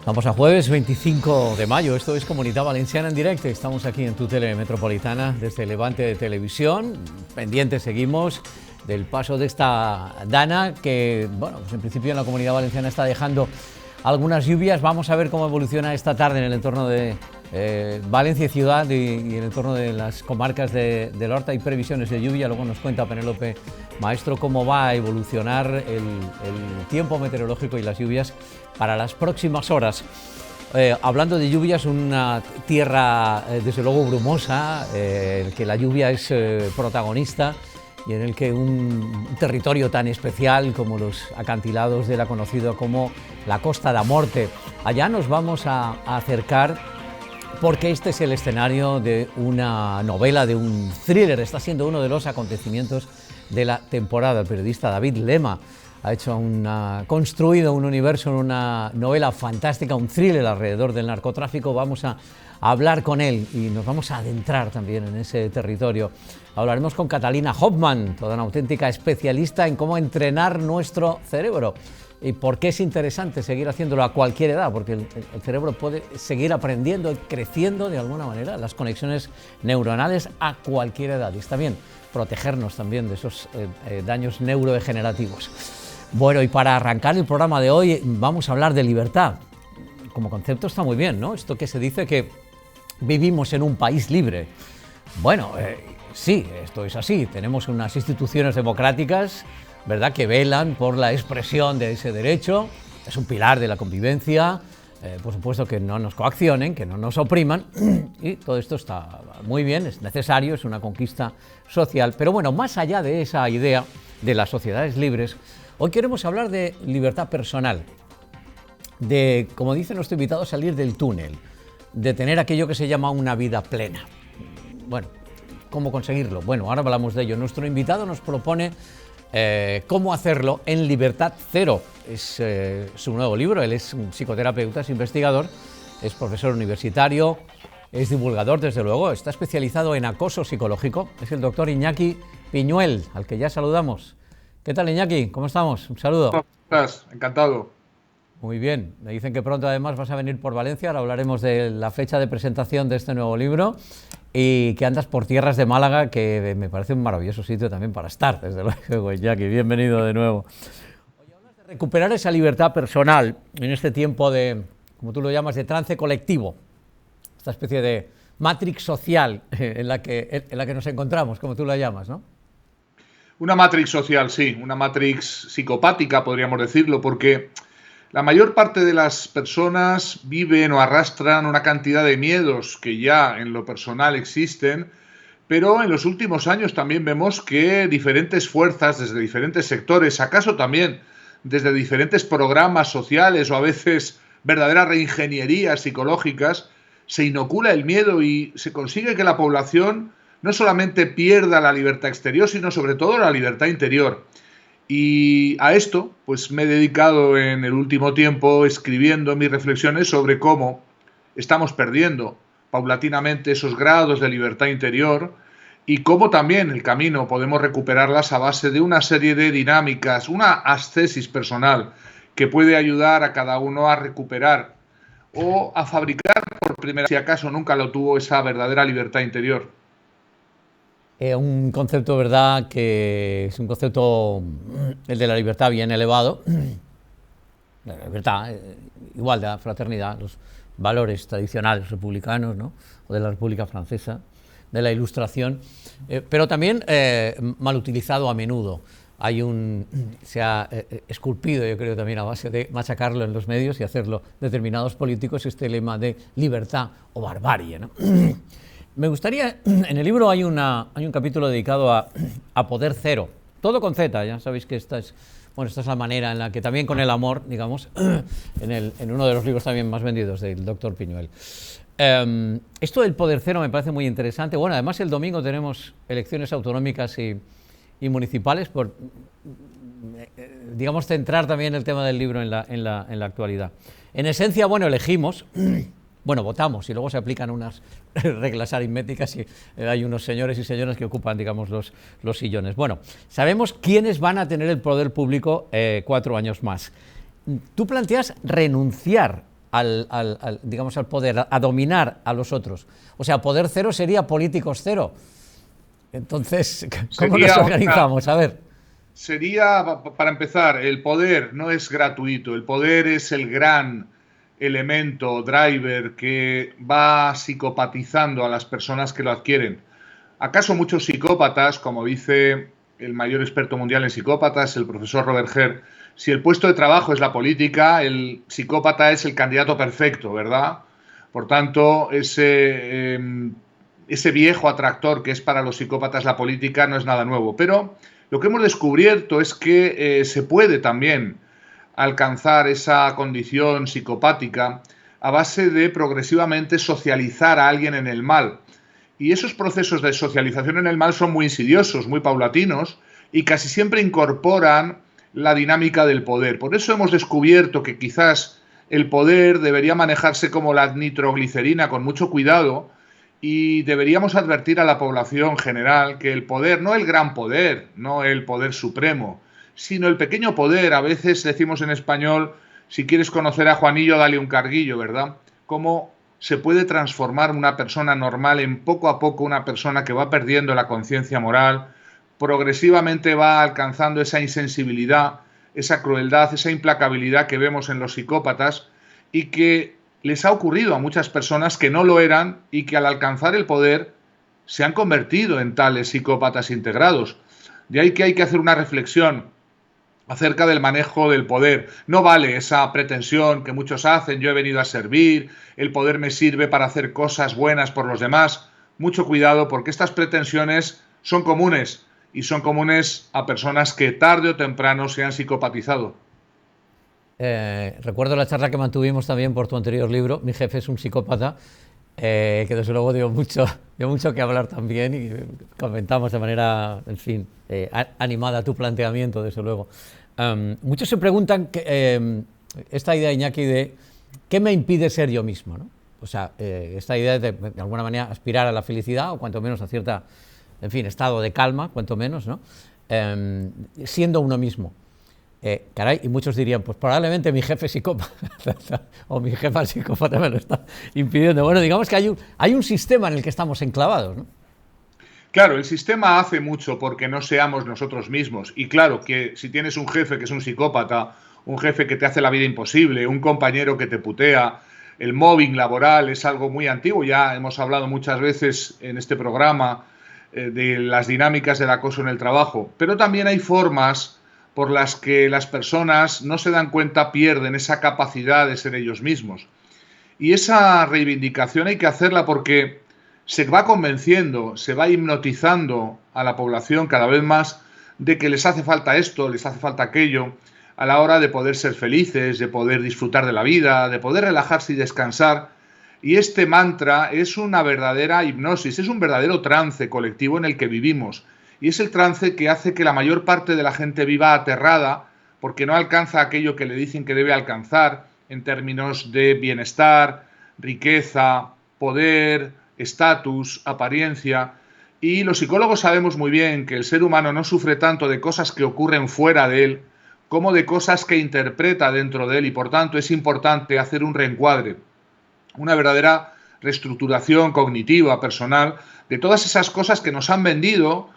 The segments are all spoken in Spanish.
Vamos a jueves 25 de mayo, esto es Comunitat Valenciana en directo, estamos aquí en tu tele metropolitana desde Levante de Televisión, pendientes seguimos del paso de esta dana que, bueno, pues en principio en la Comunidad Valenciana está dejando algunas lluvias. Vamos a ver cómo evoluciona esta tarde en el entorno de Valencia ciudad y en el entorno de las comarcas del Horta. Hay previsiones de lluvia, luego nos cuenta Penélope Maestro cómo va a evolucionar el tiempo meteorológico y las lluvias para las próximas horas. Hablando de lluvias, una tierra desde luego brumosa, en que la lluvia es protagonista y en el que un territorio tan especial como los acantilados de la conocida como la Costa da Morte. Allá nos vamos a acercar porque este es el escenario de una novela, de un thriller. Está siendo uno de los acontecimientos de la temporada. El periodista David Lema ha construido un universo, una novela fantástica, un thriller alrededor del narcotráfico. Vamos a hablar con él y nos vamos a adentrar también en ese territorio. Hablaremos con Catalina Hoffman, toda una auténtica especialista en cómo entrenar nuestro cerebro y por qué es interesante seguir haciéndolo a cualquier edad, porque el cerebro puede seguir aprendiendo y creciendo de alguna manera, las conexiones neuronales a cualquier edad. Y está bien protegernos también de esos daños neurodegenerativos. Bueno, y para arrancar el programa de hoy vamos a hablar de libertad. Como concepto está muy bien, ¿no? Esto que se dice que vivimos en un país libre. Bueno, sí, esto es así. Tenemos unas instituciones democráticas, ¿verdad?, que velan por la expresión de ese derecho. Es un pilar de la convivencia. Por supuesto que no nos coaccionen, que no nos opriman. Y todo esto está muy bien, es necesario, es una conquista social. Pero bueno, más allá de esa idea de las sociedades libres, hoy queremos hablar de libertad personal. De, como dice nuestro invitado, salir del túnel, de tener aquello que se llama una vida plena. Bueno, ¿cómo conseguirlo? Bueno, ahora hablamos de ello. Nuestro invitado nos propone cómo hacerlo en Libertad Cero. Es su nuevo libro. Él es un psicoterapeuta, es investigador, es profesor universitario, es divulgador, desde luego, está especializado en acoso psicológico. Es el doctor Iñaki Piñuel, al que ya saludamos. ¿Qué tal, Iñaki? ¿Cómo estamos? Un saludo. ¿Cómo estás? Encantado. Muy bien, me dicen que pronto además vas a venir por Valencia, ahora hablaremos de la fecha de presentación de este nuevo libro y que andas por tierras de Málaga, que me parece un maravilloso sitio también para estar, desde luego, Iñaki, bienvenido de nuevo. Hoy hablas de recuperar esa libertad personal en este tiempo de, como tú lo llamas, de trance colectivo, esta especie de matrix social en la que nos encontramos, como tú la llamas, ¿no? Una matrix social, sí, una matrix psicopática, podríamos decirlo, porque la mayor parte de las personas viven o arrastran una cantidad de miedos que ya en lo personal existen, pero en los últimos años también vemos que diferentes fuerzas desde diferentes sectores, acaso también desde diferentes programas sociales o a veces verdaderas reingenierías psicológicas, se inocula el miedo y se consigue que la población no solamente pierda la libertad exterior, sino sobre todo la libertad interior. Y a esto, pues me he dedicado en el último tiempo escribiendo mis reflexiones sobre cómo estamos perdiendo paulatinamente esos grados de libertad interior y cómo también el camino podemos recuperarlas a base de una serie de dinámicas, una ascesis personal que puede ayudar a cada uno a recuperar o a fabricar por primera vez, si acaso nunca lo tuvo, esa verdadera libertad interior. Un concepto, ¿verdad?, que es un concepto, el de la libertad, bien elevado. La libertad, igualdad, fraternidad, los valores tradicionales republicanos, ¿no?, o de la República Francesa, de la Ilustración, pero también mal utilizado a menudo. Se ha esculpido, yo creo, también a base de machacarlo en los medios y hacerlo determinados políticos, este lema de libertad o barbarie, ¿no? Me gustaría, en el libro hay un capítulo dedicado a Poder Cero, todo con Z, ya sabéis que esta es la manera en la que también con el amor, digamos, en uno de los libros también más vendidos del doctor Piñuel. Esto del Poder Cero me parece muy interesante. Bueno, además el domingo tenemos elecciones autonómicas y municipales por, digamos, centrar también el tema del libro en la actualidad. En esencia, bueno, elegimos... Bueno, votamos y luego se aplican unas reglas aritméticas y hay unos señores y señoras que ocupan, digamos, los sillones. Bueno, sabemos quiénes van a tener el poder público 4 años más. Tú planteas renunciar digamos, al poder, a dominar a los otros. O sea, poder cero sería políticos cero. Entonces, ¿cómo nos organizamos? A ver. Sería, para empezar, el poder no es gratuito, el poder es el gran elemento, driver, que va psicopatizando a las personas que lo adquieren. ¿Acaso muchos psicópatas, como dice el mayor experto mundial en psicópatas, el profesor Robert Herr, si el puesto de trabajo es la política, el psicópata es el candidato perfecto, ¿verdad? Por tanto, ese viejo atractor que es para los psicópatas la política no es nada nuevo. Pero lo que hemos descubierto es que se puede también alcanzar esa condición psicopática a base de progresivamente socializar a alguien en el mal. Y esos procesos de socialización en el mal son muy insidiosos, muy paulatinos y casi siempre incorporan la dinámica del poder. Por eso hemos descubierto que quizás el poder debería manejarse como la nitroglicerina, con mucho cuidado, y deberíamos advertir a la población general que el poder, no el gran poder, no el poder supremo, sino el pequeño poder. A veces decimos en español, si quieres conocer a Juanillo, dale un carguillo, ¿verdad? Cómo se puede transformar una persona normal en poco a poco una persona que va perdiendo la conciencia moral, progresivamente va alcanzando esa insensibilidad, esa crueldad, esa implacabilidad que vemos en los psicópatas y que les ha ocurrido a muchas personas que no lo eran y que al alcanzar el poder se han convertido en tales psicópatas integrados. De ahí que hay que hacer una reflexión acerca del manejo del poder. No vale esa pretensión que muchos hacen, yo he venido a servir, el poder me sirve para hacer cosas buenas por los demás. Mucho cuidado, porque estas pretensiones son comunes y son comunes a personas que tarde o temprano se han psicopatizado. Recuerdo la charla que mantuvimos también por tu anterior libro, Mi jefe es un psicópata, que desde luego dio mucho que hablar también y comentamos de manera, en fin, animada tu planteamiento, desde luego. Muchos se preguntan esta idea, Iñaki, de ¿qué me impide ser yo mismo, ¿no? O sea, esta idea de alguna manera aspirar a la felicidad o cuanto menos a cierta, en fin, estado de calma, cuanto menos, ¿no? Siendo uno mismo. Caray, y muchos dirían, pues probablemente mi jefe psicópata o mi jefa psicópata me lo está impidiendo. Bueno, digamos que hay un sistema en el que estamos enclavados, ¿no? Claro, el sistema hace mucho porque no seamos nosotros mismos. Y claro, que si tienes un jefe que es un psicópata, un jefe que te hace la vida imposible, un compañero que te putea, el mobbing laboral es algo muy antiguo. Ya hemos hablado muchas veces en este programa de las dinámicas del acoso en el trabajo. Pero también hay formas por las que las personas no se dan cuenta, pierden esa capacidad de ser ellos mismos. Y esa reivindicación hay que hacerla porque se va convenciendo, se va hipnotizando a la población cada vez más de que les hace falta esto, les hace falta aquello, a la hora de poder ser felices, de poder disfrutar de la vida, de poder relajarse y descansar. Y este mantra es una verdadera hipnosis, es un verdadero trance colectivo en el que vivimos. Y es el trance que hace que la mayor parte de la gente viva aterrada porque no alcanza aquello que le dicen que debe alcanzar en términos de bienestar, riqueza, poder, estatus, apariencia. Y los psicólogos sabemos muy bien que el ser humano no sufre tanto de cosas que ocurren fuera de él como de cosas que interpreta dentro de él, y por tanto es importante hacer un reencuadre, una verdadera reestructuración cognitiva, personal, de todas esas cosas que nos han vendido,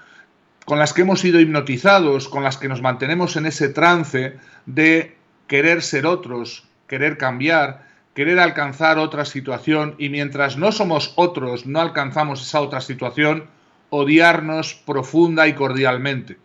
con las que hemos sido hipnotizados, con las que nos mantenemos en ese trance de querer ser otros, querer cambiar, querer alcanzar otra situación, y mientras no somos otros, no alcanzamos esa otra situación, odiarnos profunda y cordialmente.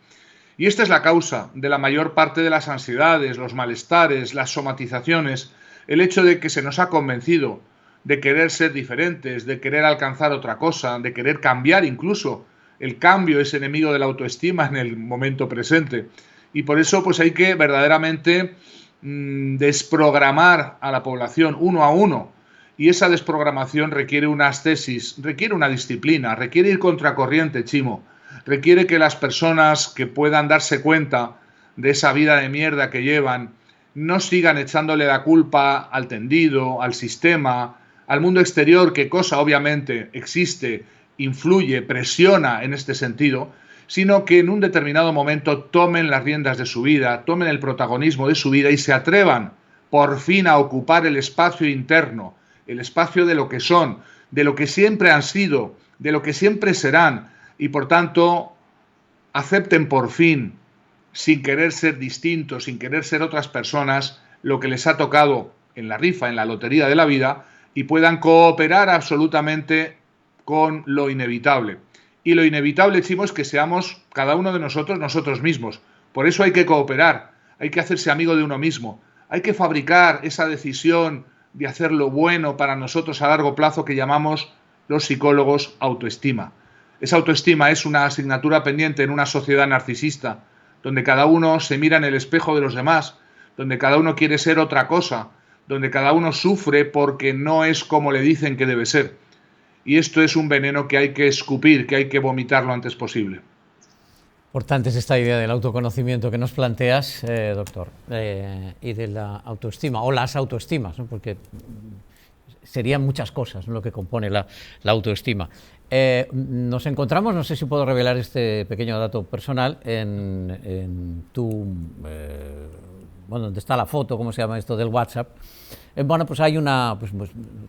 Y esta es la causa de la mayor parte de las ansiedades, los malestares, las somatizaciones, el hecho de que se nos ha convencido de querer ser diferentes, de querer alcanzar otra cosa, de querer cambiar incluso. El cambio es enemigo de la autoestima en el momento presente. Y por eso pues hay que verdaderamente desprogramar a la población uno a uno. Y esa desprogramación requiere una ascesis, requiere una disciplina, requiere ir contracorriente, Chimo. Requiere que las personas que puedan darse cuenta de esa vida de mierda que llevan no sigan echándole la culpa al tendido, al sistema, al mundo exterior, que cosa obviamente existe, influye, presiona en este sentido, sino que en un determinado momento tomen las riendas de su vida, tomen el protagonismo de su vida y se atrevan por fin a ocupar el espacio interno, el espacio de lo que son, de lo que siempre han sido, de lo que siempre serán, y por tanto acepten por fin, sin querer ser distintos, sin querer ser otras personas, lo que les ha tocado en la rifa, en la lotería de la vida, y puedan cooperar absolutamente con lo inevitable. Y lo inevitable, Chimo, es que seamos cada uno de nosotros mismos. Por eso hay que cooperar, hay que hacerse amigo de uno mismo, hay que fabricar esa decisión de hacer lo bueno para nosotros a largo plazo que llamamos los psicólogos autoestima. Esa autoestima es una asignatura pendiente en una sociedad narcisista, donde cada uno se mira en el espejo de los demás, donde cada uno quiere ser otra cosa, donde cada uno sufre porque no es como le dicen que debe ser. Y esto es un veneno que hay que escupir, que hay que vomitar lo antes posible. Importante es esta idea del autoconocimiento que nos planteas, doctor, y de la autoestima, o las autoestimas, ¿no? Porque serían muchas cosas, ¿no?, lo que compone la autoestima. Nos encontramos, no sé si puedo revelar este pequeño dato personal, en tu, bueno, donde está la foto, ¿cómo se llama esto?, del WhatsApp. Bueno, pues hay una, pues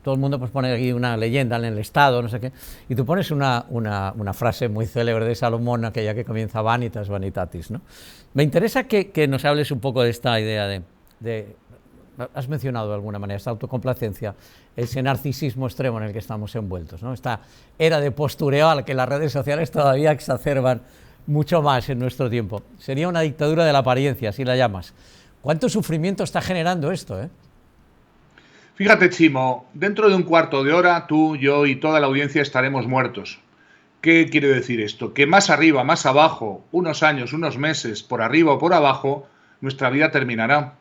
todo el mundo pues pone aquí una leyenda en el Estado, no sé qué, y tú pones una frase muy célebre de Salomón, aquella que comienza Vanitas Vanitatis, ¿no? Me interesa que nos hables un poco de esta idea de has mencionado de alguna manera, esta autocomplacencia, ese narcisismo extremo en el que estamos envueltos, ¿no? Esta era de postureo a la que las redes sociales todavía exacerban mucho más en nuestro tiempo. Sería una dictadura de la apariencia, así la llamas. ¿Cuánto sufrimiento está generando esto, eh? Fíjate, Chimo, dentro de un cuarto de hora tú, yo y toda la audiencia estaremos muertos. ¿Qué quiere decir esto? Que más arriba, más abajo, unos años, unos meses, por arriba o por abajo, nuestra vida terminará.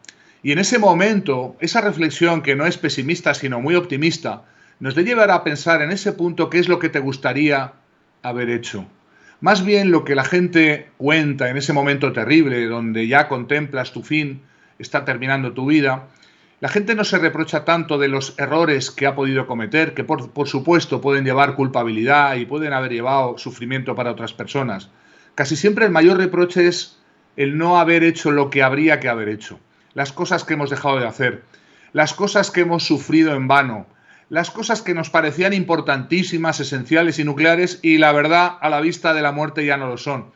Y en ese momento, esa reflexión que no es pesimista, sino muy optimista, nos debe llevar a pensar en ese punto qué es lo que te gustaría haber hecho. Más bien lo que la gente cuenta en ese momento terrible, donde ya contemplas tu fin, está terminando tu vida. La gente no se reprocha tanto de los errores que ha podido cometer, que por supuesto pueden llevar culpabilidad y pueden haber llevado sufrimiento para otras personas. Casi siempre el mayor reproche es el no haber hecho lo que habría que haber hecho. Las cosas que hemos dejado de hacer, las cosas que hemos sufrido en vano, las cosas que nos parecían importantísimas, esenciales y nucleares y la verdad a la vista de la muerte ya no lo son.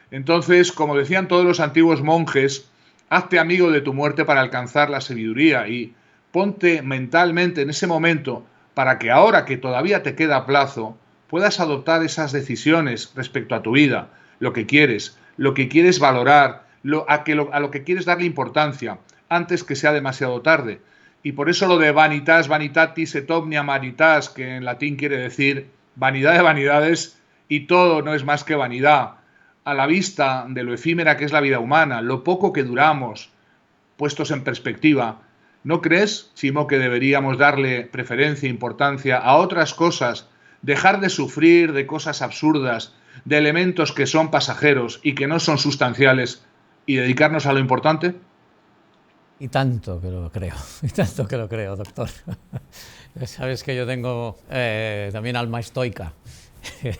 Entonces, como decían todos los antiguos monjes, hazte amigo de tu muerte para alcanzar la sabiduría y ponte mentalmente en ese momento para que ahora que todavía te queda plazo puedas adoptar esas decisiones respecto a tu vida, lo que quieres valorar, a lo que quieres darle importancia antes que sea demasiado tarde. Y por eso lo de vanitas vanitatis et omnia vanitas, que en latín quiere decir vanidad de vanidades y todo no es más que vanidad. A la vista de lo efímera que es la vida humana, lo poco que duramos, puestos en perspectiva, ¿no crees, Chimo, que deberíamos darle preferencia e importancia a otras cosas, dejar de sufrir de cosas absurdas, de elementos que son pasajeros y que no son sustanciales, y dedicarnos a lo importante? Y tanto que lo creo, doctor. Sabes que yo tengo también alma estoica.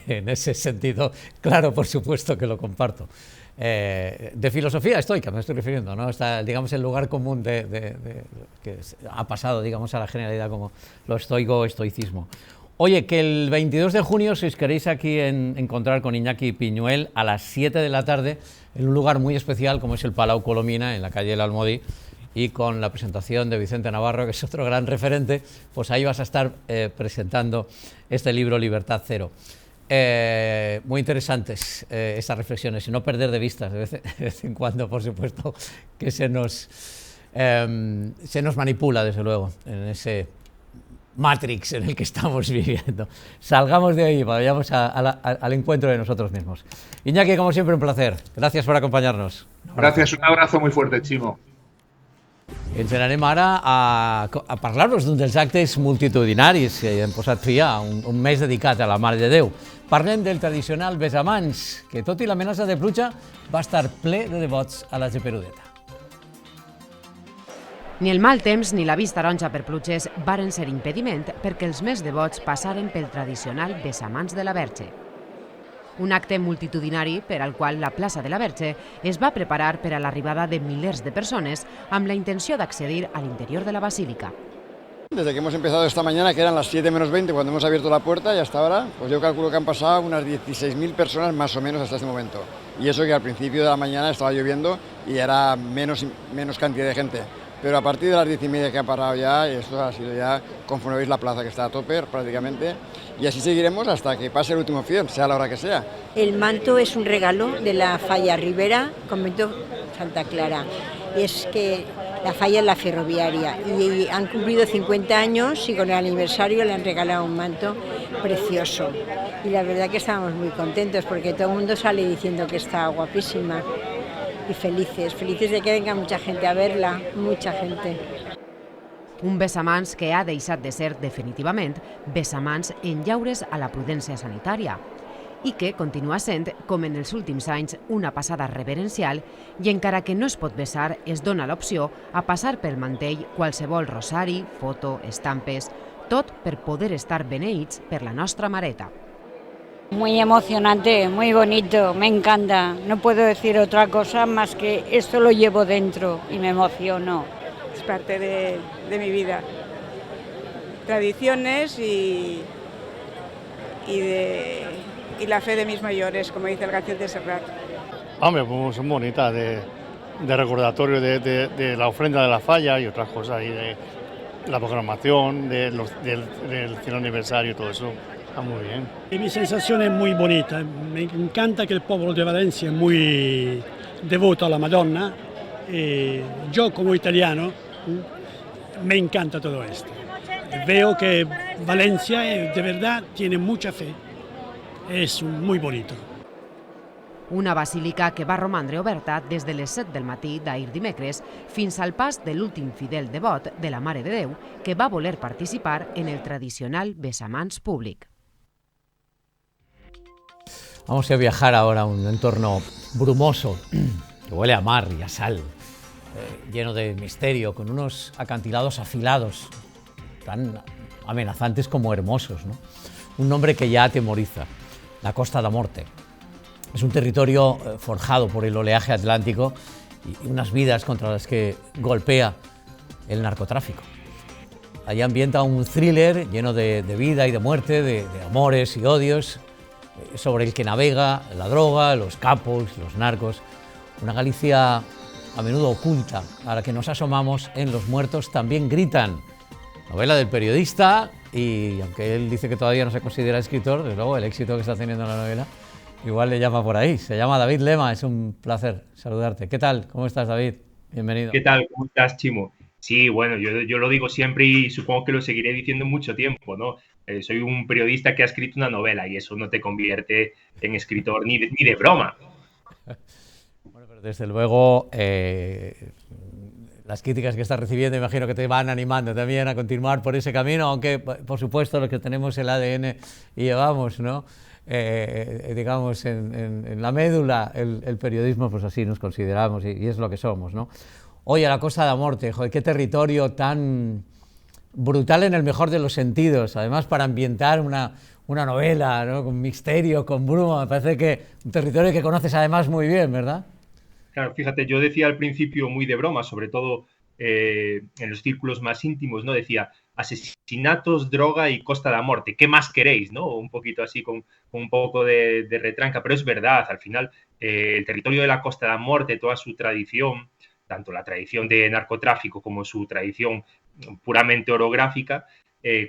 En ese sentido, claro, por supuesto que lo comparto. De filosofía estoica me estoy refiriendo, ¿no? Está, digamos, el lugar común que ha pasado, digamos, a la generalidad como lo estoico o estoicismo. Oye, que el 22 de junio, si os queréis aquí encontrar con Iñaki Piñuel a las 7 de la tarde, en un lugar muy especial como es el Palau Colomina, en la calle del Almodí, y con la presentación de Vicente Navarro, que es otro gran referente, pues ahí vas a estar presentando este libro Libertad Cero. Muy interesantes estas reflexiones y no perder de vista de vez en cuando, por supuesto, que se nos manipula, desde luego, en ese Matrix en el que estamos viviendo. Salgamos de ahí, vayamos al encuentro de nosotros mismos. Iñaki, como siempre, un placer. Gracias por acompanyar-nos. Gracias, un abrazo muy fuerte, Chimo. Ens n'anem ara a parlar-vos d'un dels actes multitudinaris que hem posat fi a un mes dedicat a la Mare de Déu. Parlem del tradicional besamans, que tot i l'amenaça de pluja va estar ple de devots a la Geperudeta. Ni el mal temps ni la vista taronja per pluges varen ser impediment perquè els més devots passaren pel tradicional besamans de la Verge. Un acte multitudinari per al qual la plaça de la Verge es va preparar per a l'arribada de milers de persones amb la intenció d'accedir a l'interior de la basílica. Desde que hemos empezado esta mañana, que eran las 7 menos 20 cuando hemos abierto la puerta, y hasta ahora, pues yo calculo que han pasado unas 16.000 personas más o menos hasta este momento. Y eso que al principio de la mañana estaba lloviendo y era menos cantidad de gente. Pero a partir de las 10:30 que ha parado ya, esto ha sido ya, conforme veis la plaza que está a tope prácticamente, y así seguiremos hasta que pase el último fiel, sea la hora que sea. El manto es un regalo de la Falla Ribera, convento Santa Clara. Y es que la falla es la ferroviaria y han cumplido 50 años y con el aniversario le han regalado un manto precioso. Y la verdad que estábamos muy contentos porque todo el mundo sale diciendo que está guapísima y felices de que venga mucha gente a verla, mucha gente. Un besamans que ha deixat de ser definitivament besamans en llaures a la prudència sanitària i que continua sent, com en els últims anys, una passada reverencial i encara que no es pot besar, es dona l'opció a passar pel mantell qualsevol rosari, foto, estampes, tot per poder estar beneïts per la nostra mareta. Muy emocionante, muy bonito, me encanta. No puedo decir otra cosa más que esto lo llevo dentro y me emociono. Es parte de mi vida. Tradiciones y la fe de mis mayores, como dice el García de Serrat. Hombre, pues son bonitas, de recordatorio de la ofrenda de la falla y otras cosas, y de la programación, del 100 aniversario y todo eso. Está muy bien. Y mi sensación es muy bonita. Me encanta que el pueblo de Valencia es muy devoto a la Madonna. Y yo como italiano me encanta todo esto. Veo que Valencia de verdad tiene mucha fe. És molt bonito. Una basílica que va romandre oberta des de les 7 del matí d'ahir dimecres fins al pas de l'últim fidel devot de la Mare de Déu que va voler participar en el tradicional besamans públic. Vamos a viajar ahora a un entorno brumoso, que huele a mar y a sal, lleno de misterio, con unos acantilados afilados, tan amenazantes como hermosos, ¿no? Un nombre que ya atemoriza. La Costa da Morte. Es un territorio forjado por el oleaje atlántico y unas vidas contra las que golpea el narcotráfico. Allí ambienta un thriller lleno de vida y de muerte, de amores y odios, sobre el que navega la droga, los capos, los narcos. Una Galicia a menudo oculta, a la que nos asomamos en Los muertos también gritan. Novela del periodista, y aunque él dice que todavía no se considera escritor, desde luego el éxito que está teniendo la novela igual le llama por ahí. Se llama David Lema, es un placer saludarte. ¿Qué tal? ¿Cómo estás, David? Bienvenido. ¿Qué tal? ¿Cómo estás, Chimo? Sí, bueno, yo lo digo siempre y supongo que lo seguiré diciendo mucho tiempo, ¿no? Soy un periodista que ha escrito una novela y eso no te convierte en escritor ni de broma. Bueno, pero desde luego las críticas que estás recibiendo imagino que te van animando también a continuar por ese camino, aunque por supuesto los que tenemos el ADN y llevamos, ¿no? Digamos en la médula el periodismo, pues así nos consideramos y es lo que somos, ¿no? Oye, la Costa da Morte, joder, qué territorio tan brutal en el mejor de los sentidos, además para ambientar una novela, ¿no? Con misterio, con bruma, me parece que un territorio que conoces además muy bien, ¿verdad? Claro, fíjate, yo decía al principio muy de broma, sobre todo en los círculos más íntimos, ¿no? Decía asesinatos, droga y Costa da Morte, ¿qué más queréis? ¿No? Un poquito así con un poco de retranca, pero es verdad, al final el territorio de la Costa da Morte, toda su tradición, tanto la tradición de narcotráfico como su tradición puramente orográfica,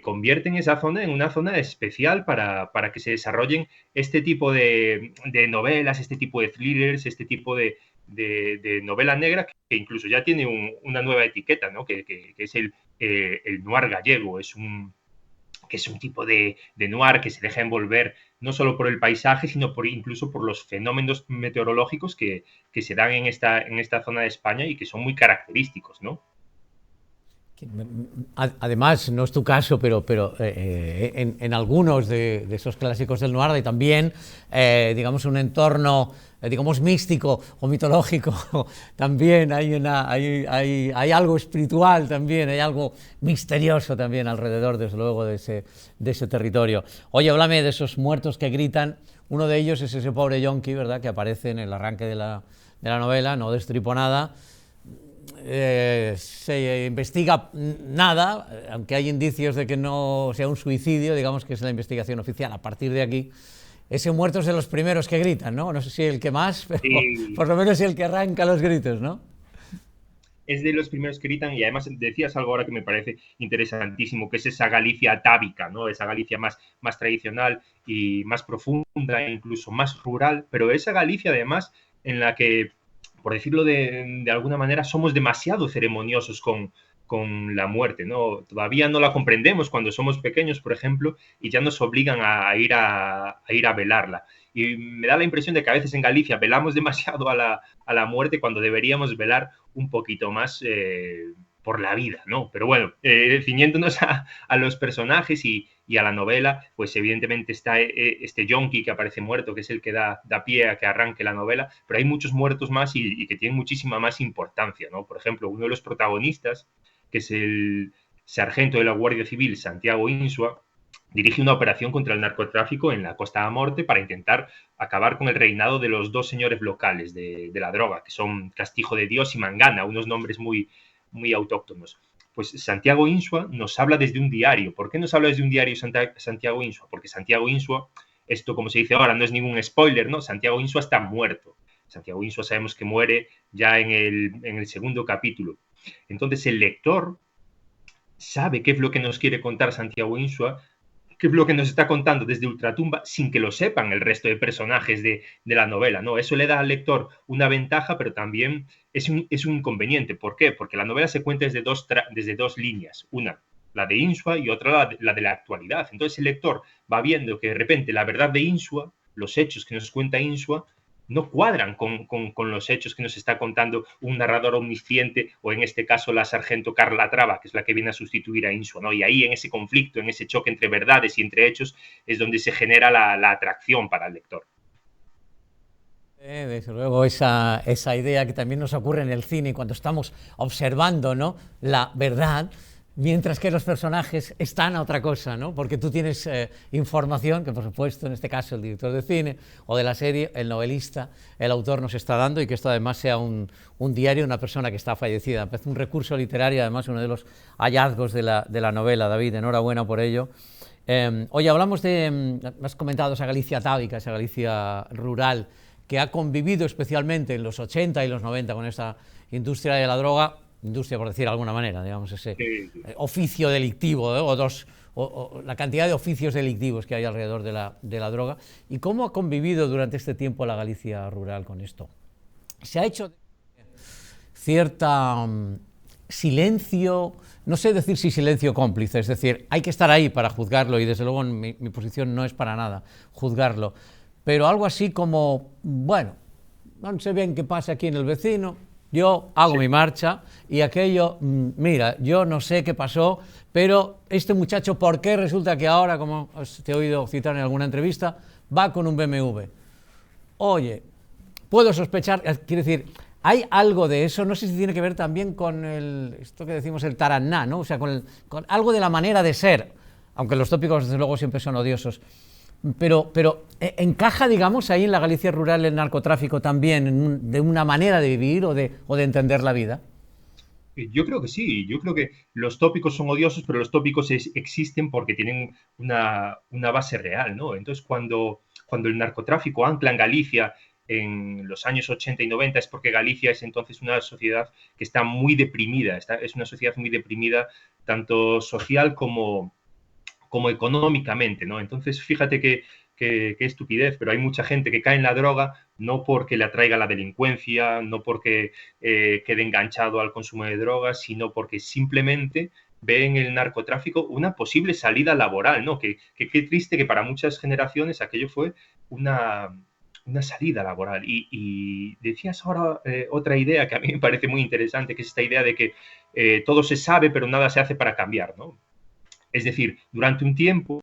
convierten esa zona en una zona especial para que se desarrollen este tipo de novelas, este tipo de thrillers, este tipo de novela negra que incluso ya tiene una nueva etiqueta, ¿no? que es el noir gallego, que es un tipo de noir que se deja envolver no solo por el paisaje, sino incluso por los fenómenos meteorológicos que se dan en esta zona de España y que son muy característicos, ¿no? Además, no es tu caso, pero en algunos de esos clásicos del noir hay también, digamos, un entorno, digamos, místico o mitológico. También hay algo espiritual, también hay algo misterioso también alrededor, desde luego, de ese territorio. Oye, háblame de esos muertos que gritan. Uno de ellos es ese pobre yonki, ¿verdad?, que aparece en el arranque de la novela, no destripo nada. Se investiga nada, aunque hay indicios de que no sea un suicidio, digamos que es la investigación oficial. A partir de aquí, ese muerto es de los primeros que gritan, ¿no? No sé si el que más, pero sí, por lo menos el que arranca los gritos, ¿no? Es de los primeros que gritan, y además decías algo ahora que me parece interesantísimo, que es esa Galicia atávica, ¿no? Esa Galicia más tradicional y más profunda, incluso más rural, pero esa Galicia además en la que, por decirlo de alguna manera, somos demasiado ceremoniosos con la muerte, ¿no? Todavía no la comprendemos cuando somos pequeños, por ejemplo, y ya nos obligan a ir a velarla. Y me da la impresión de que a veces en Galicia velamos demasiado a la muerte cuando deberíamos velar un poquito más por la vida, ¿no? Pero bueno, ciñéndonos a los personajes y a la novela, pues evidentemente está este yonki que aparece muerto, que es el que da pie a que arranque la novela, pero hay muchos muertos más y que tienen muchísima más importancia, ¿no? Por ejemplo, uno de los protagonistas, que es el sargento de la Guardia Civil, Santiago Insua, dirige una operación contra el narcotráfico en la Costa da Morte para intentar acabar con el reinado de los dos señores locales de la droga, que son Castijo de Dios y Mangana, unos nombres muy autóctonos. Pues Santiago Insua nos habla desde un diario. ¿Por qué nos habla desde un diario Santiago Insua? Porque Santiago Insua, esto como se dice ahora, no es ningún spoiler, ¿no? Santiago Insua está muerto. Santiago Insua sabemos que muere ya en el segundo capítulo. Entonces el lector sabe qué es lo que nos quiere contar Santiago Insua, qué es lo que nos está contando desde Ultratumba, sin que lo sepan el resto de personajes de la novela, ¿no? Eso le da al lector una ventaja, pero también es un inconveniente. ¿Por qué? Porque la novela se cuenta desde dos líneas. Una, la de Insua, y otra, la de la actualidad. Entonces el lector va viendo que de repente la verdad de Insua, los hechos que nos cuenta Insua, no cuadran con los hechos que nos está contando un narrador omnisciente, o en este caso la sargento Carla Traba, que es la que viene a sustituir a Insua, ¿no? Y ahí, en ese conflicto, en ese choque entre verdades y entre hechos, es donde se genera la atracción para el lector. Desde luego, esa idea que también nos ocurre en el cine cuando estamos observando, ¿no?, la verdad, mientras que los personajes están a otra cosa, ¿no? Porque tú tienes información que, por supuesto, en este caso el director de cine o de la serie, el novelista, el autor nos está dando, y que esto además sea un diario de una persona que está fallecida. Me parece un recurso literario, además uno de los hallazgos de la novela. David, enhorabuena por ello. Oye, hablamos has comentado esa Galicia atávica, esa Galicia rural, que ha convivido especialmente en los 80 y los 90 con esa industria de la droga, industria por decir de alguna manera, digamos, ese oficio delictivo, o la cantidad de oficios delictivos que hay alrededor de la droga. ¿Y cómo ha convivido durante este tiempo la Galicia rural con esto? ¿Se ha hecho cierta silencio, no sé decir si silencio cómplice, es decir, hay que estar ahí para juzgarlo, y desde luego mi posición no es para nada juzgarlo, pero algo así como, bueno, no sé bien qué pasa aquí en el vecino, yo hago mi marcha, y aquello, mira, yo no sé qué pasó, pero este muchacho, ¿por qué resulta que ahora, como te he oído citar en alguna entrevista, va con un BMW? Oye, puedo sospechar, quiere decir, hay algo de eso, no sé si tiene que ver también con esto que decimos el taraná, ¿no? O sea, con algo de la manera de ser, aunque los tópicos desde luego siempre son odiosos. Pero ¿encaja, digamos, ahí en la Galicia rural el narcotráfico también de una manera de vivir o de entender la vida? Yo creo que sí, yo creo que los tópicos son odiosos, pero los tópicos existen porque tienen una base real, ¿no? Entonces, cuando el narcotráfico ancla en Galicia en los años 80 y 90, es porque Galicia es entonces una sociedad que está muy deprimida, es una sociedad muy deprimida, tanto social como económicamente, ¿no? Entonces, fíjate qué estupidez, pero hay mucha gente que cae en la droga no porque le atraiga la delincuencia, no porque quede enganchado al consumo de drogas, sino porque simplemente ve en el narcotráfico una posible salida laboral, ¿no? Qué triste que para muchas generaciones aquello fue una una salida laboral. Y decías ahora otra idea que a mí me parece muy interesante, que es esta idea de que todo se sabe, pero nada se hace para cambiar, ¿no? Es decir, durante un tiempo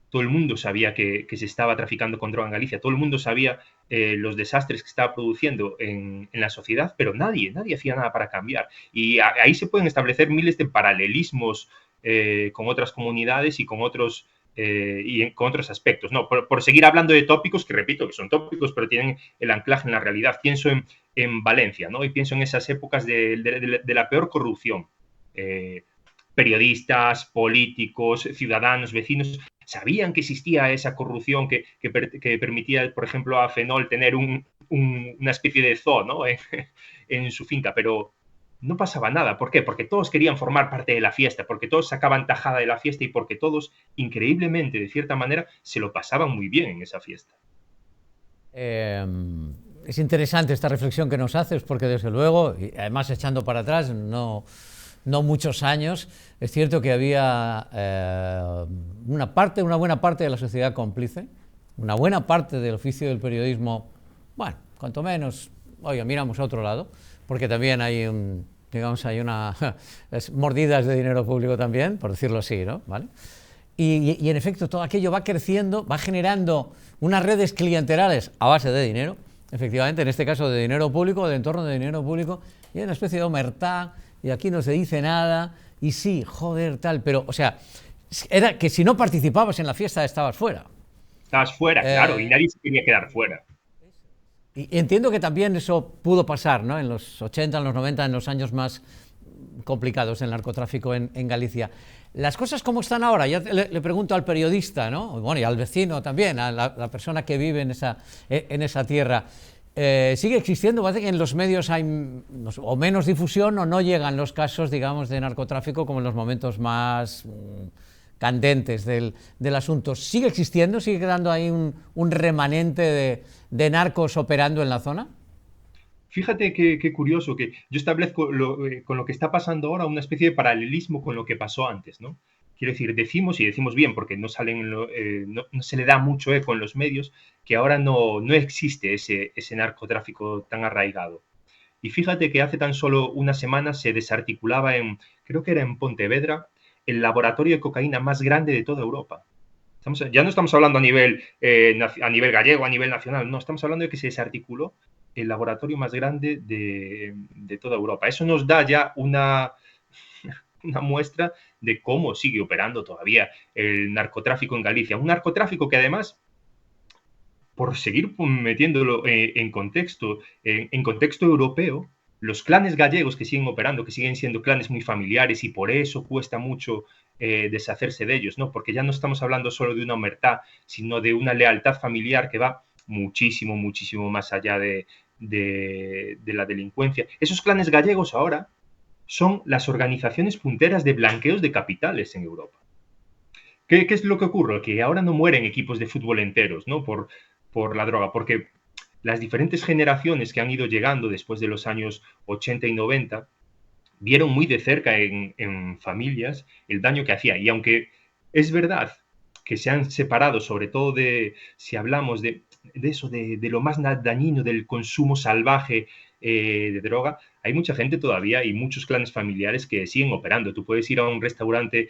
todo el mundo sabía que se estaba traficando con droga en Galicia, todo el mundo sabía los desastres que estaba produciendo en la sociedad, pero nadie hacía nada para cambiar. Y ahí se pueden establecer miles de paralelismos con otras comunidades y con otros aspectos, ¿no? Por seguir hablando de tópicos, que repito que son tópicos, pero tienen el anclaje en la realidad. Pienso en Valencia, ¿no? Y pienso en esas épocas de la peor corrupción. Periodistas, políticos, ciudadanos, vecinos, sabían que existía esa corrupción que permitía, por ejemplo, a Fenol tener una especie de zoo, ¿no? en su finca, pero no pasaba nada. ¿Por qué? Porque todos querían formar parte de la fiesta, porque todos sacaban tajada de la fiesta y porque todos, increíblemente, de cierta manera, se lo pasaban muy bien en esa fiesta. Es interesante esta reflexión que nos haces, porque desde luego, y además echando para atrás, no muchos años, es cierto que había una buena parte de la sociedad cómplice, una buena parte del oficio del periodismo, bueno, cuanto menos, oye, miramos a otro lado, porque también hay mordidas de dinero público también, por decirlo así, ¿no? ¿Vale? Y en efecto todo aquello va creciendo, va generando unas redes clientelares a base de dinero, efectivamente, en este caso de dinero público, del entorno de dinero público, y hay una especie de omertá, y aquí no se dice nada, y sí, joder, tal, pero, o sea, era que si no participabas en la fiesta estabas fuera. Estabas fuera, claro, y nadie se quería quedar fuera. Y entiendo que también eso pudo pasar, ¿no? En los 80, en los 90, en los años más complicados del narcotráfico en Galicia. Las cosas como están ahora, ya le pregunto al periodista, ¿no? Bueno, y al vecino también, a la persona que vive en esa tierra. ¿Sigue existiendo? Parece que en los medios hay o menos difusión o no llegan los casos, digamos, de narcotráfico como en los momentos más candentes del asunto. ¿Sigue existiendo? ¿Sigue quedando ahí un remanente de narcos operando en la zona? Fíjate qué curioso, que yo establezco con lo que está pasando ahora una especie de paralelismo con lo que pasó antes, ¿no? Quiero decir, decimos bien porque no se le da mucho eco en los medios, que ahora no existe ese narcotráfico tan arraigado. Y fíjate que hace tan solo una semana se desarticulaba creo que era en Pontevedra, el laboratorio de cocaína más grande de toda Europa. Ya no estamos hablando a nivel gallego, a nivel nacional, no, estamos hablando de que se desarticuló el laboratorio más grande de toda Europa. Eso nos da ya una muestra de cómo sigue operando todavía el narcotráfico en Galicia. Un narcotráfico que además, por seguir metiéndolo en contexto europeo, los clanes gallegos que siguen operando, que siguen siendo clanes muy familiares y por eso cuesta mucho deshacerse de ellos, ¿no? Porque ya no estamos hablando solo de una omertá, sino de una lealtad familiar que va muchísimo, muchísimo más allá de la delincuencia. Esos clanes gallegos ahora son las organizaciones punteras de blanqueos de capitales en Europa. ¿Qué es lo que ocurre? Que ahora no mueren equipos de fútbol enteros, ¿no? por la droga, porque las diferentes generaciones que han ido llegando después de los años 80 y 90 vieron muy de cerca en familias el daño que hacía. Y aunque es verdad que se han separado, sobre todo si hablamos de eso, de lo más dañino del consumo salvaje de droga, hay mucha gente todavía y muchos clanes familiares que siguen operando. Tú puedes ir a un restaurante,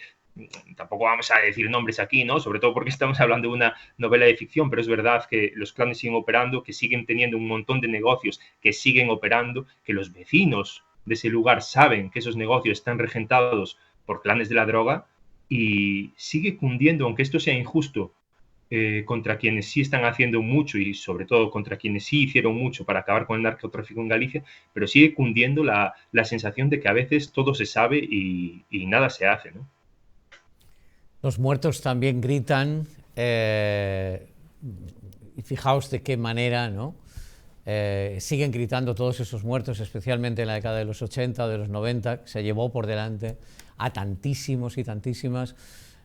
tampoco vamos a decir nombres aquí, ¿no? Sobre todo porque estamos hablando de una novela de ficción, pero es verdad que los clanes siguen operando, que siguen teniendo un montón de negocios, que siguen operando, que los vecinos de ese lugar saben que esos negocios están regentados por clanes de la droga y sigue cundiendo, aunque esto sea injusto, contra quienes sí están haciendo mucho y sobre todo contra quienes sí hicieron mucho para acabar con el narcotráfico en Galicia, pero sigue cundiendo la sensación de que a veces todo se sabe y nada se hace, ¿no? Los muertos también gritan, y fijaos de qué manera, ¿no? Siguen gritando todos esos muertos, especialmente en la década de los 80 o de los 90, se llevó por delante a tantísimos y tantísimas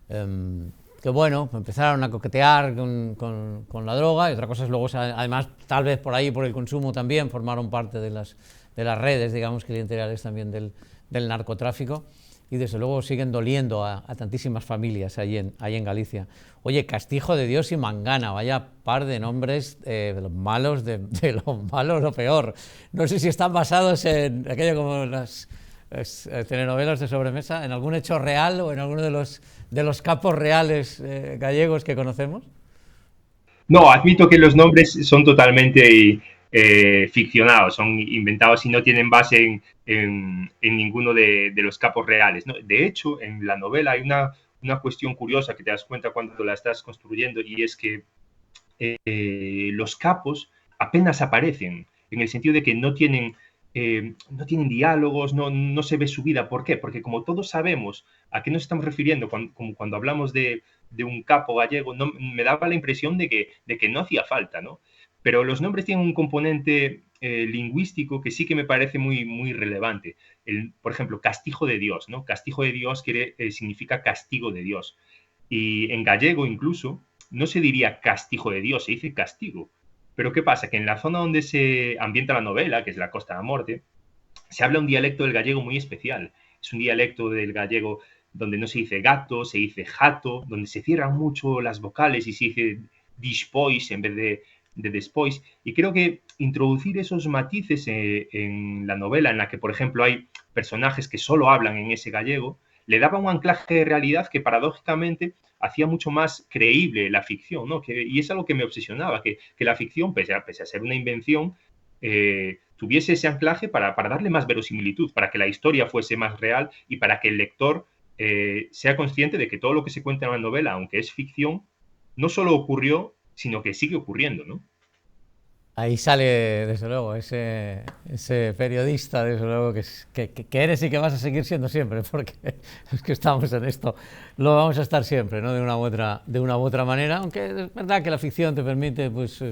que, bueno, empezaron a coquetear con la droga, y otra cosa es luego, además, tal vez por ahí, por el consumo también, formaron parte de las redes, digamos, clientelares también del narcotráfico. y desde luego siguen doliendo a tantísimas familias ahí en Galicia. Oye, Castijo de Dios y Mangana, vaya par de nombres de los malos, de lo malo lo peor. No sé si están basados en aquello como las telenovelas de sobremesa, en algún hecho real o en alguno de los capos reales gallegos que conocemos. No, admito que los nombres son totalmente ficcionados, son inventados y no tienen base en ninguno de los capos reales, ¿no? De hecho, en la novela hay una cuestión curiosa que te das cuenta cuando la estás construyendo, y es que los capos apenas aparecen, en el sentido de que no tienen diálogos, no se ve su vida. ¿Por qué? Porque como todos sabemos a qué nos estamos refiriendo cuando hablamos de un capo gallego, me daba la impresión de que no hacía falta, ¿no? Pero los nombres tienen un componente lingüístico que sí que me parece muy, muy relevante. Por ejemplo, Castijo de Dios, ¿no? Castijo de Dios significa castigo de Dios. Y en gallego incluso no se diría castigo de Dios, se dice castigo. Pero ¿qué pasa? Que en la zona donde se ambienta la novela, que es la Costa da Morte, se habla un dialecto del gallego muy especial. Es un dialecto del gallego donde no se dice gato, se dice jato, donde se cierran mucho las vocales y se dice dispois en vez de despois. Y creo que introducir esos matices en la novela, en la que, por ejemplo, hay personajes que solo hablan en ese gallego, le daba un anclaje de realidad que paradójicamente hacía mucho más creíble la ficción, ¿no? Y es algo que me obsesionaba, que la ficción, pese a ser una invención, tuviese ese anclaje para darle más verosimilitud, para que la historia fuese más real y para que el lector sea consciente de que todo lo que se cuenta en la novela, aunque es ficción, no solo ocurrió, sino que sigue ocurriendo, ¿no? Ahí sale, desde luego, ese periodista, desde luego, que eres y que vas a seguir siendo siempre, porque es que estamos en esto, lo vamos a estar siempre, ¿no? De una u otra manera, aunque es verdad que la ficción te permite, pues,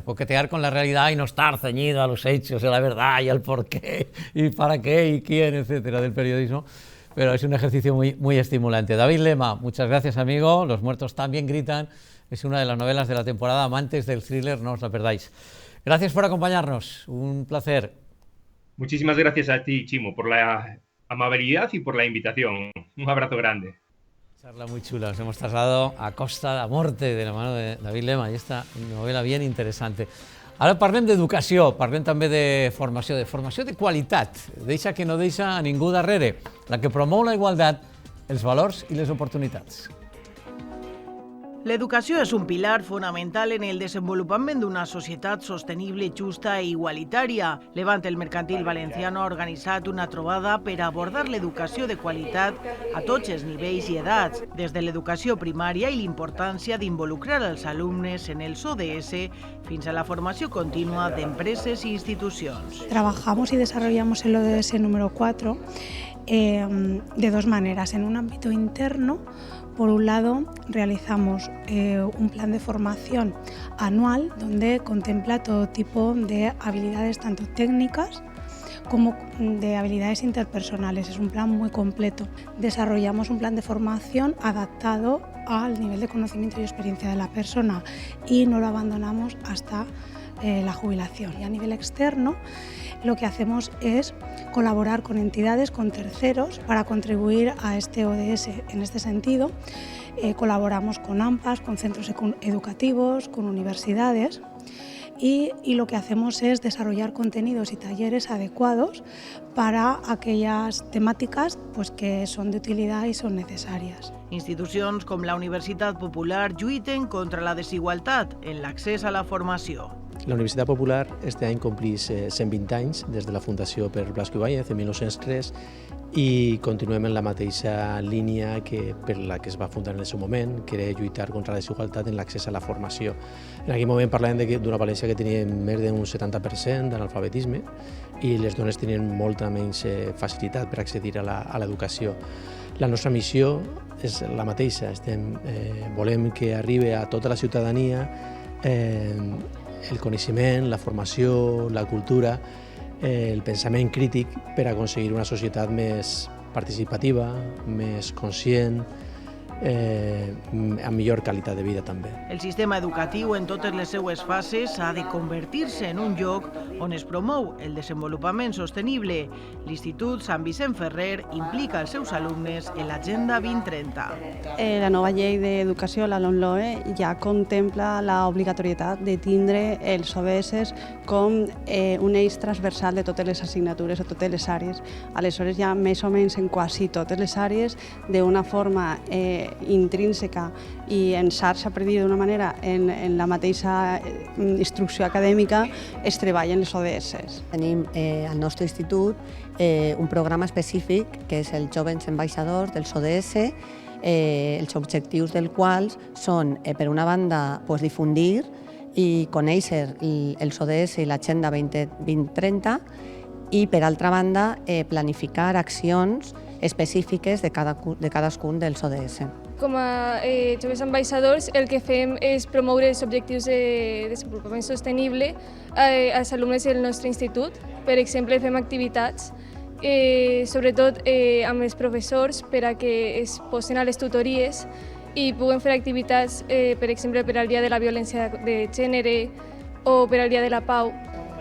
coquetear con la realidad y no estar ceñido a los hechos, a la verdad y al por qué, y para qué, y quién, etcétera, del periodismo, pero es un ejercicio muy, muy estimulante. David Lema, muchas gracias, amigo. Los muertos también gritan. Es una de las novelas de la temporada, amantes del thriller, no os la perdáis. Gracias por acompañarnos, un placer. Muchísimas gracias a ti, Chimo, por la amabilidad y por la invitación. Un abrazo grande. Charla muy chula, nos hemos trasladado a Costa da Morte de la mano de David Lema y esta novela bien interesante. Ara parlem d'educació, parlem també de formació de qualitat, deixa que no deixa a ningú darrere, la que promou la igualtat, els valors i les oportunitats. L'educació és un pilar fonamental en el desenvolupament d'una societat sostenible, justa i igualitària. Levante el Mercantil Valenciano ha organitzat una trobada per abordar l'educació de qualitat a tots els nivells i edats, des de l'educació primària i l'importància d'involucrar els alumnes en els ODS fins a la formació contínua d'empreses i institucions. Trabajamos y desarrollamos el ODS número 4 de dos maneras. En un ámbito interno, por un lado, realizamos un plan de formación anual donde contempla todo tipo de habilidades, tanto técnicas como de habilidades interpersonales. Es un plan muy completo. Desarrollamos un plan de formación adaptado al nivel de conocimiento y experiencia de la persona y no lo abandonamos hasta la jubilación. Y a nivel externo, lo que hacemos es colaborar con entidades, con terceros, para contribuir a este ODS. En este sentido, colaboramos con AMPAs, con centros educativos, con universidades y lo que hacemos es desarrollar contenidos y talleres adecuados para aquellas temáticas pues, que son de utilidad y son necessàries. Institucions com la Universitat Popular lluiten contra la desigualtat en l'accés a la formació. La Universitat Popular este any complís 120 anys des de la Fundació per Blasco Ibáñez en 1903 i continuem en la mateixa línia que per la que es va fundar en el seu moment, que era lluitar contra la desigualtat en l'accés a la formació. En aquell moment parlàvem d'una València que tenia més d'un 70% d'analfabetisme i les dones tenien molta menys facilitat per accedir a l'educació. La nostra missió és la mateixa, volem que arribi a tota la ciutadania el coneixement, la formació, la cultura, el pensament crític per aconseguir una societat més participativa, més conscient, amb millor qualitat de vida també. El sistema educatiu en totes les seues fases ha de convertir-se en un lloc on es promou el desenvolupament sostenible. L'Institut Sant Vicent Ferrer implica els seus alumnes en l'Agenda 2030. La nova llei d'educació, la LOMLOE, ja contempla l'obligatorietat de tindre els ODS com un eix transversal de totes les assignatures o totes les àrees. Aleshores, ja més o menys en quasi totes les àrees, d'una forma intrínseca i en xarxa, per dir d'una manera, en la mateixa instrucció acadèmica, es treballen les ODS. Tenim al nostre institut un programa específic que és el Joves Ambaixadors dels ODS, els objectius del quals són, per una banda, difundir i conèixer els ODS i l'Agenda 2030 i, per altra banda, planificar accions específiques de cadascun dels ODS. Com a joves ambaixadors, el que fem és promoure els objectius de desenvolupament sostenible als alumnes del nostre institut. Per exemple, fem activitats, sobretot amb els professors, per a que es posen a les tutories i puguen fer activitats, per exemple, per al Dia de la Violència de Gènere o per al Dia de la Pau.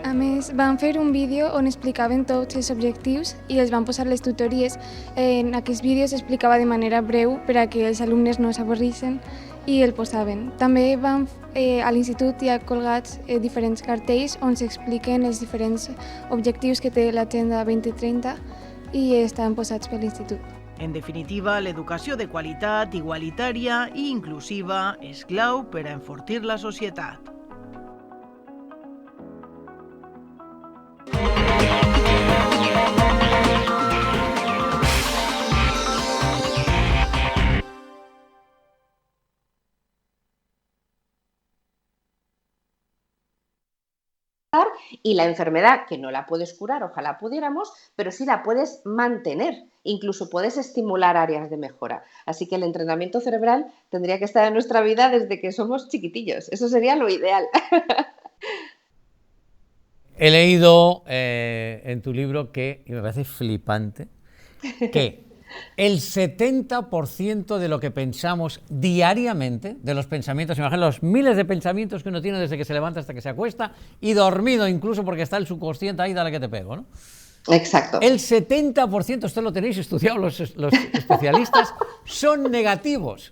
A més, vam fer un vídeo on explicaven tots els objectius i els van posar les tutories. En aquests vídeos explicava de manera breu per a que els alumnes no s'avorrissin i el posaven. També a l'institut hi ha colgats diferents cartells on s'expliquen els diferents objectius que té l'Agenda 2030 i estan posats per l'institut. En definitiva, l'educació de qualitat, igualitària i inclusiva és clau per a enfortir la societat. Y la enfermedad, que no la puedes curar, ojalá pudiéramos, pero sí la puedes mantener, incluso puedes estimular áreas de mejora. Así que el entrenamiento cerebral tendría que estar en nuestra vida desde que somos chiquitillos, eso sería lo ideal. He leído en tu libro que, y me parece flipante, que el 70% de lo que pensamos diariamente, de los pensamientos, imagínate los miles de pensamientos que uno tiene desde que se levanta hasta que se acuesta, y dormido incluso porque está el subconsciente ahí, dale que te pego, ¿no? Exacto. El 70%, esto lo tenéis estudiado los especialistas, son negativos.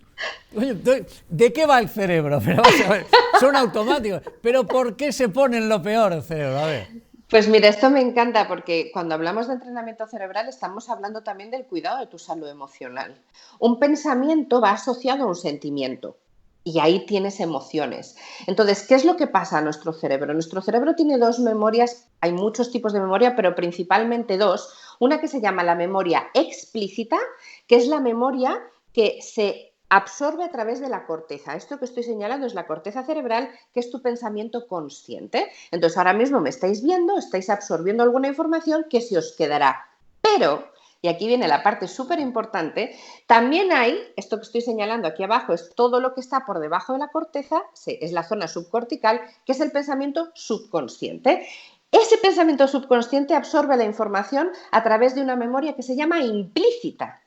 Oye, ¿de qué va el cerebro? Pero vamos a ver, son automáticos. ¿Pero por qué se pone en lo peor el cerebro? A ver. Pues mira, esto me encanta porque cuando hablamos de entrenamiento cerebral estamos hablando también del cuidado de tu salud emocional. Un pensamiento va asociado a un sentimiento y ahí tienes emociones. Entonces, ¿qué es lo que pasa a nuestro cerebro? Nuestro cerebro tiene dos memorias, hay muchos tipos de memoria, pero principalmente dos. Una que se llama la memoria explícita, que es la memoria que se absorbe a través de la corteza. Esto que estoy señalando es la corteza cerebral, que es tu pensamiento consciente. Entonces, ahora mismo me estáis viendo, estáis absorbiendo alguna información que se os quedará. Pero, y aquí viene la parte súper importante, también hay, esto que estoy señalando aquí abajo, es todo lo que está por debajo de la corteza, es la zona subcortical, que es el pensamiento subconsciente. Ese pensamiento subconsciente absorbe la información a través de una memoria que se llama implícita.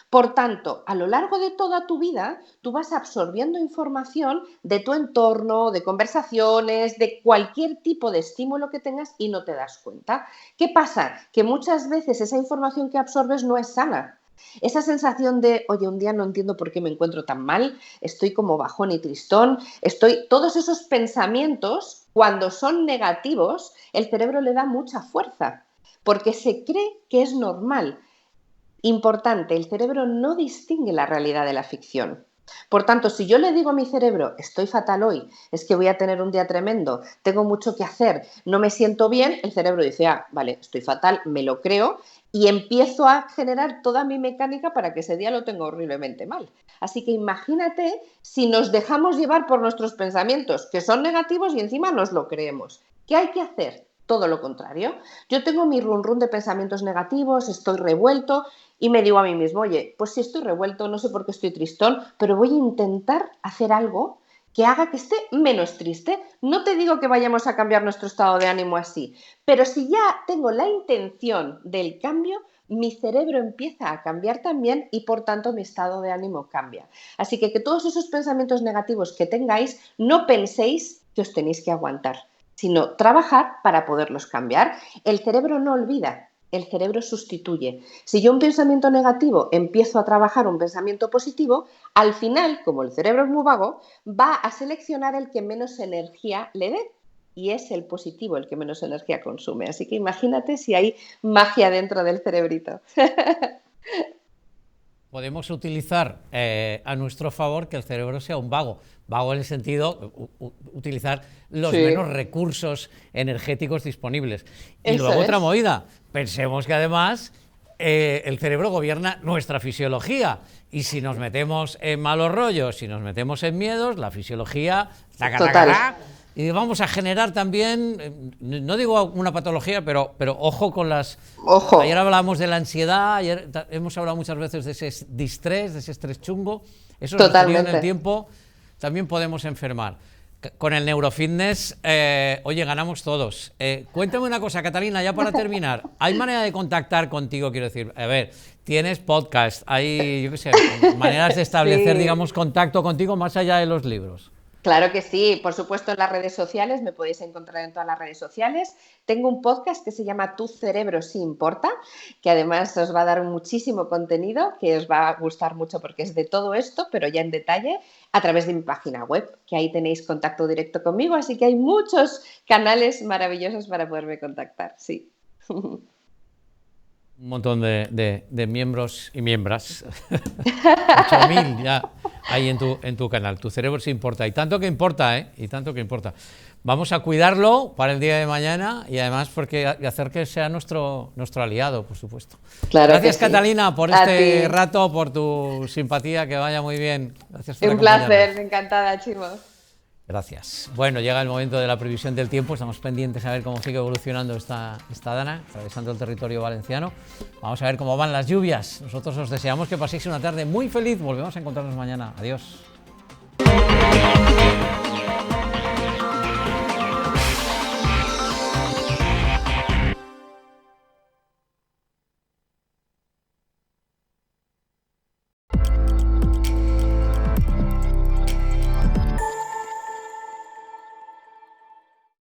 Por tanto, a lo largo de toda tu vida, tú vas absorbiendo información de tu entorno, de conversaciones, de cualquier tipo de estímulo que tengas y no te das cuenta. ¿Qué pasa? Que muchas veces esa información que absorbes no es sana. Esa sensación de, oye, un día no entiendo por qué me encuentro tan mal, estoy como bajón y tristón, todos esos pensamientos, cuando son negativos, el cerebro le da mucha fuerza, porque se cree que es normal. Importante, el cerebro no distingue la realidad de la ficción. Por tanto, si yo le digo a mi cerebro, estoy fatal hoy, es que voy a tener un día tremendo, tengo mucho que hacer, no me siento bien, el cerebro dice, vale, estoy fatal, me lo creo y empiezo a generar toda mi mecánica para que ese día lo tenga horriblemente mal. Así que imagínate si nos dejamos llevar por nuestros pensamientos, que son negativos y encima nos lo creemos. ¿Qué hay que hacer? Todo lo contrario. Yo tengo mi run de pensamientos negativos, estoy revuelto y me digo a mí mismo, oye, pues si estoy revuelto, no sé por qué estoy tristón, pero voy a intentar hacer algo que haga que esté menos triste. No te digo que vayamos a cambiar nuestro estado de ánimo así, pero si ya tengo la intención del cambio, mi cerebro empieza a cambiar también y por tanto mi estado de ánimo cambia. Así que todos esos pensamientos negativos que tengáis, no penséis que os tenéis que aguantar, sino trabajar para poderlos cambiar. El cerebro no olvida, el cerebro sustituye. Si yo un pensamiento negativo empiezo a trabajar un pensamiento positivo, al final, como el cerebro es muy vago, va a seleccionar el que menos energía le dé. Y es el positivo el que menos energía consume. Así que imagínate si hay magia dentro del cerebrito. Podemos utilizar a nuestro favor que el cerebro sea un vago. Vago en el sentido, utilizar los menos recursos energéticos disponibles. Y luego otra movida, pensemos que además el cerebro gobierna nuestra fisiología. Y si nos metemos en malos rollos, si nos metemos en miedos, la fisiología... Y vamos a generar también, no digo una patología, pero ojo con las... Ojo. Ayer hablábamos de la ansiedad, ayer hemos hablado muchas veces de ese distrés, de ese estrés chungo. Eso en el tiempo también podemos enfermar. Con el neurofitness, oye, ganamos todos. Cuéntame una cosa, Catalina, ya para terminar. ¿Hay manera de contactar contigo? Quiero decir, a ver, tienes podcast, hay, yo qué sé, maneras de establecer, digamos, contacto contigo más allá de los libros. Claro que sí, por supuesto en las redes sociales, me podéis encontrar en todas las redes sociales. Tengo un podcast que se llama Tu cerebro sí importa, que además os va a dar muchísimo contenido, que os va a gustar mucho porque es de todo esto, pero ya en detalle, a través de mi página web, que ahí tenéis contacto directo conmigo, así que hay muchos canales maravillosos para poderme contactar, sí. Un montón de miembros y miembras, 8.000 ya hay en tu canal. Tu cerebro sí importa, y tanto que importa, y tanto que importa. Vamos a cuidarlo para el día de mañana y además porque hacer que sea nuestro aliado, por supuesto. Claro. Gracias, Catalina, por este rato, por tu simpatía, que vaya muy bien. Gracias por acompañarnos. Un placer, encantada, Chimo. Gracias. Bueno, llega el momento de la previsión del tiempo. Estamos pendientes a ver cómo sigue evolucionando esta dana, atravesando el territorio valenciano. Vamos a ver cómo van las lluvias. Nosotros os deseamos que paséis una tarde muy feliz. Volvemos a encontrarnos mañana. Adiós.